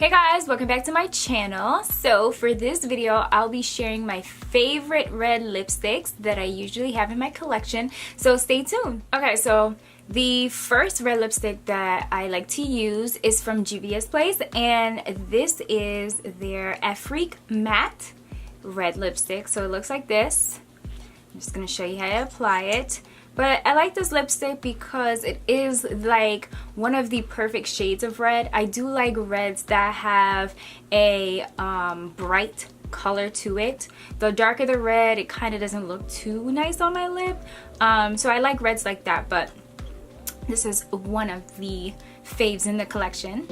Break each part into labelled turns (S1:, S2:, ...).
S1: Hey guys, welcome back to my channel. So for this video, I'll be sharing my favorite red lipsticks that I usually have in my collection. So stay tuned. Okay, so the first red lipstick that I like to use is from Juvia's place, and this is their Afrik matte red lipstick. So it looks like this. I'm just gonna show you how to apply it. But I like this lipstick because it is like one of the perfect shades of red. I do like reds that have a bright color to it. The darker the red, it kind of doesn't look too nice on my lip. So I like reds like that, but this is one of the faves in the collection.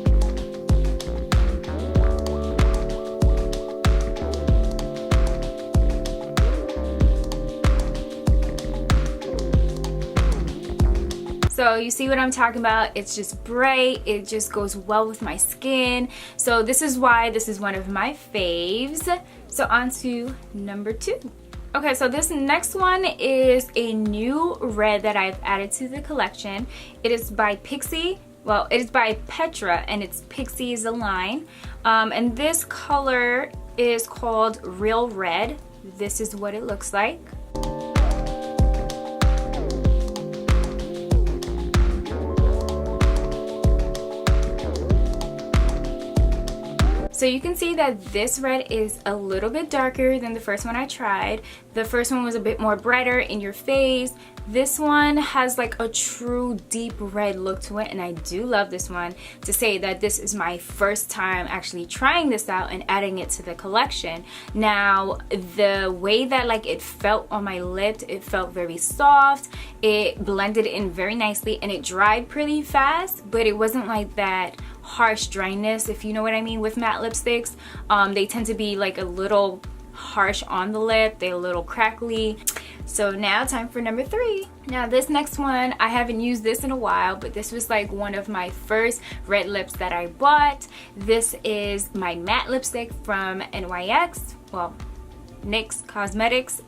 S1: So you see what I'm talking about? It's just bright, it just goes well with my skin. So this is why this is one of my faves. So on to number 2. Okay, so this next one is a new red that I've added to the collection. It is by Pixi. Well, it is by Petra, and it's Pixi is a line. And this color is called Real Red. This is what it looks like. So you can see that this red is a little bit darker than the first one I tried. The first one was a bit more brighter in your face. This one has like a true deep red look to it, and I do love this one. To say that this is my first time actually trying this out and adding it to the collection. Now, the way that like it felt on my lips, it felt very soft. It blended in very nicely, and it dried pretty fast, but it wasn't like that harsh dryness, if you know what I mean, with matte lipsticks. They tend to be like a little harsh on the lip, they're a little crackly. So now time for number 3. Now this next one, I haven't used this in a while, but this was like one of my first red lips that I bought. This is my matte lipstick from NYX, well, NYX Cosmetics.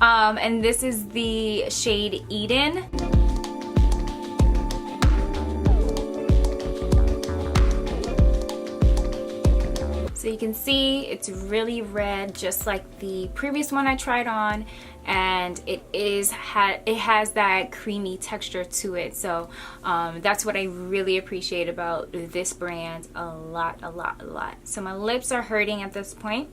S1: And this is the shade Eden. So you can see it's really red, just like the previous one I tried on, and it has that creamy texture to it. So that's what I really appreciate about this brand a lot. So my lips are hurting at this point,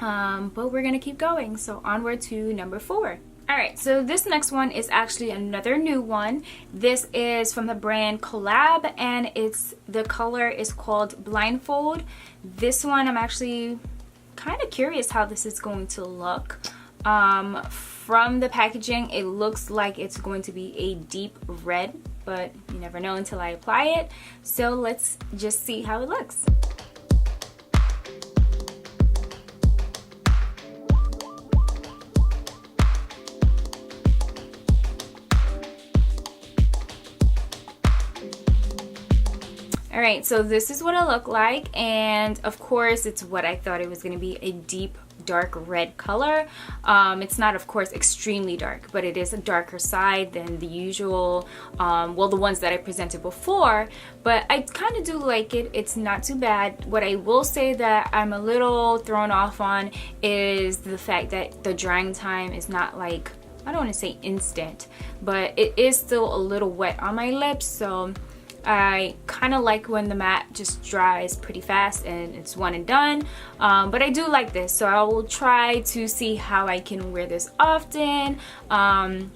S1: but we're gonna keep going. So onward to number 4. Alright, so this next one is actually another new one. This is from the brand Collab, and the color is called Blinfold. This one, I'm actually kind of curious how this is going to look. From the packaging, it looks like it's going to be a deep red, but you never know until I apply it. So let's just see how it looks. Alright, so this is what it looked like, and of course it's what I thought it was going to be, a deep dark red color. It's not of course extremely dark, but it is a darker side than the usual, well, the ones that I presented before, but I kind of do like it. It's not too bad. What I will say that I'm a little thrown off on is the fact that the drying time is not like, I don't want to say instant, but it is still a little wet on my lips. So I kind of like when the matte just dries pretty fast and it's one and done, but I do like this, so I will try to see how I can wear this often, but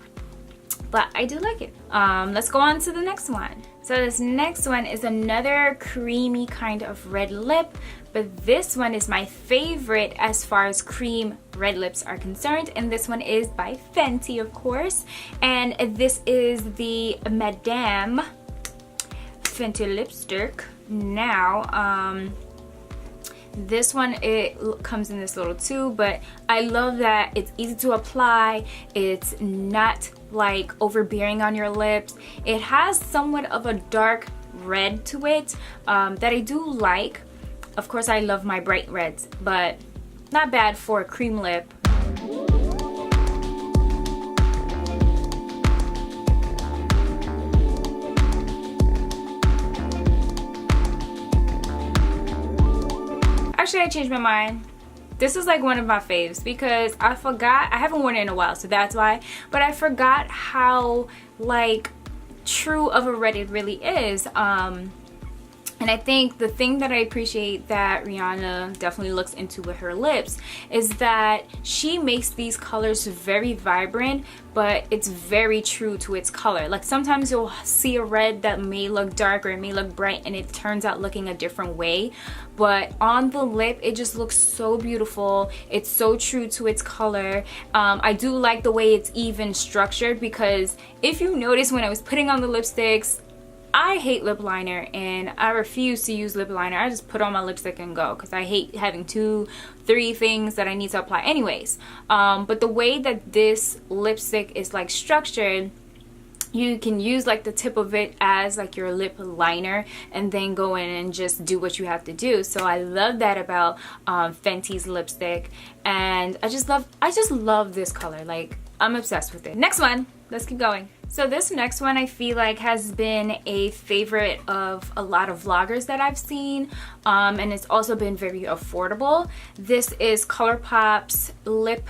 S1: I do like it. Let's go on to the next one. So this next one is another creamy kind of red lip, but this one is my favorite as far as cream red lips are concerned, and this one is by Fenty, of course, and this is the Madame Fenty lipstick. Now this one, it comes in this little tube, but I love that it's easy to apply. It's not like overbearing on your lips. It has somewhat of a dark red to it that I do like. Of course I love my bright reds, but not bad for a cream lip. actually I changed my mind. This is like one of my faves because I forgot, I haven't worn it in a while, so that's why, but I forgot how like true of a red it really is. And I think the thing that I appreciate that Rihanna definitely looks into with her lips is that she makes these colors very vibrant, but it's very true to its color. Like sometimes you'll see a red that may look dark or it may look bright and it turns out looking a different way. But on the lip, it just looks so beautiful. It's so true to its color. I do like the way it's even structured because if you notice when I was putting on the lipsticks, I hate lip liner and I refuse to use lip liner. I just put on my lipstick and go because I hate having 2-3 things that I need to apply anyways. But the way that this lipstick is like structured, you can use like the tip of it as like your lip liner and then go in and just do what you have to do. So I love that about Fenty's lipstick, and I just love this color. Like I'm obsessed with it. Next one, let's keep going. So this next one I feel like has been a favorite of a lot of vloggers that I've seen, and it's also been very affordable. This is ColourPop's lip,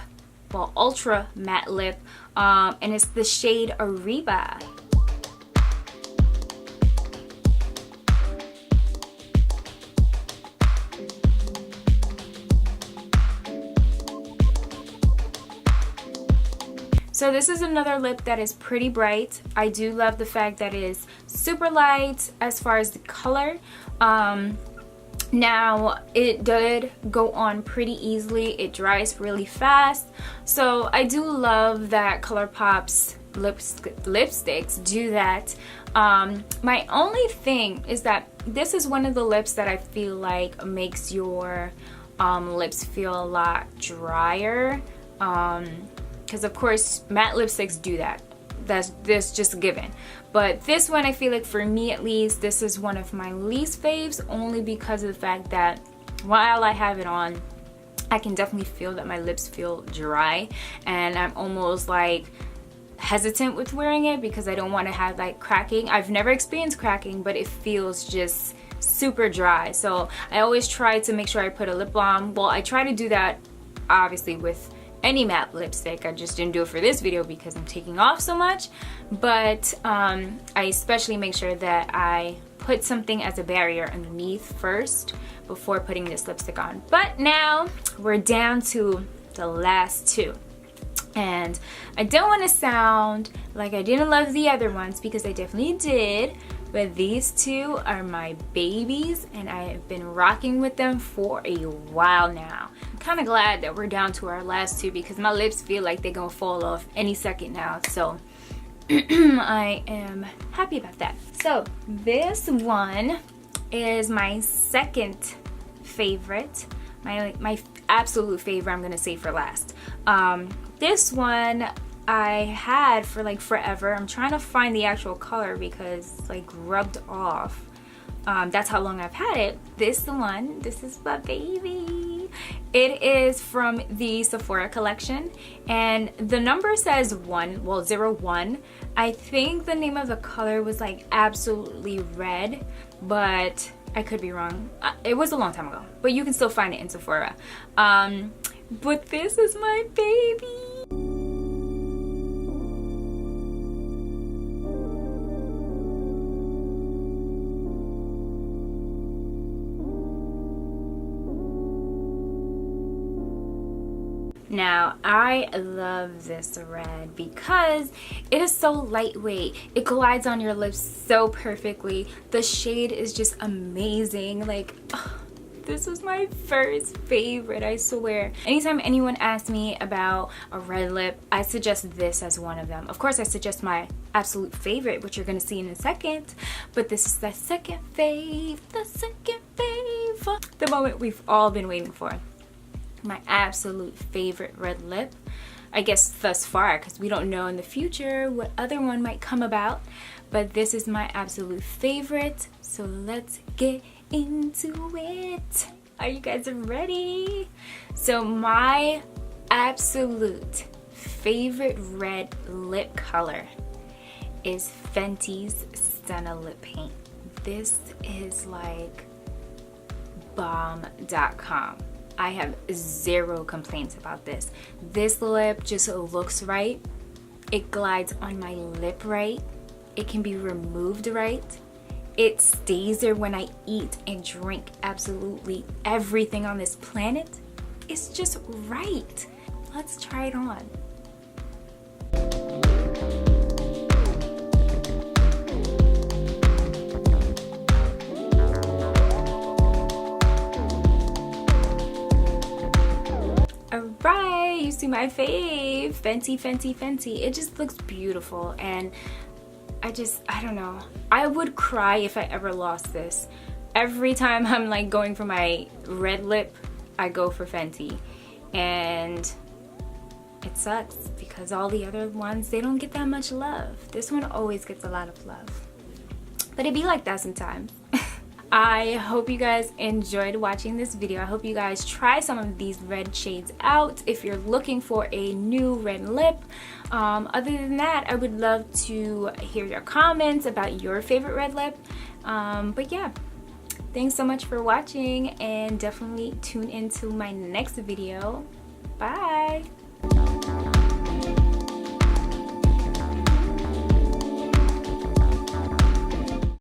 S1: well, ultra matte lip, and it's the shade Arriba. So this is another lip that is pretty bright. I do love the fact that it is super light as far as the color. Now it did go on pretty easily. It dries really fast. So I do love that ColourPop's lipsticks do that. My only thing is that this is one of the lips that I feel like makes your lips feel a lot drier. Because of course matte lipsticks do that. That's just a given. But this one, I feel like for me at least, this is one of my least faves, only because of the fact that while I have it on, I can definitely feel that my lips feel dry, and I'm almost like hesitant with wearing it because I don't want to have like cracking. I've never experienced cracking, but it feels just super dry. So I always try to make sure I put a lip balm. Well, I try to do that obviously with any matte lipstick. I just didn't do it for this video because I'm taking off so much, but I especially make sure that I put something as a barrier underneath first before putting this lipstick on. But now we're down to the last two, and I don't want to sound like I didn't love the other ones because I definitely did, but these two are my babies and I have been rocking with them for a while now. I'm kind of glad that we're down to our last two because my lips feel like they're gonna fall off any second now, so I am happy about that. So this one is my second favorite, my absolute favorite. I'm gonna say for last. This one I had for like forever. I'm trying to find the actual color because it's like rubbed off. That's how long I've had it. This is my baby. It is from the Sephora collection, and the number says 01. I think the name of the color was like Absolutely Red, but I could be wrong. It was a long time ago, but you can still find it in Sephora. But this is my baby. Now, I love this red because it is so lightweight. It glides on your lips so perfectly. The shade is just amazing. Like, oh, this was my first favorite, I swear. Anytime anyone asks me about a red lip, I suggest this as one of them. Of course, I suggest my absolute favorite, which you're gonna see in a second, but this is the second fave, the moment we've all been waiting for. My absolute favorite red lip, I guess thus far, because we don't know in the future what other one might come about, but this is my absolute favorite. So let's get into it. Are you guys ready? So my absolute favorite red lip color is Fenty's Stunna lip paint. This is like bomb.com. I have zero complaints about this. This lip just looks right. It glides on my lip right. It can be removed right. It stays there when I eat and drink absolutely everything on this planet. It's just right. Let's try it on. Alright, you see my fave, Fenty, Fenty, Fenty. It just looks beautiful, and I don't know. I would cry if I ever lost this. Every time I'm like going for my red lip, I go for Fenty, and it sucks because all the other ones, they don't get that much love. This one always gets a lot of love, but it be like that sometimes. I hope you guys enjoyed watching this video. I hope you guys try some of these red shades out if you're looking for a new red lip. Other than that, I would love to hear your comments about your favorite red lip. But yeah, thanks so much for watching, and definitely tune into my next video. Bye!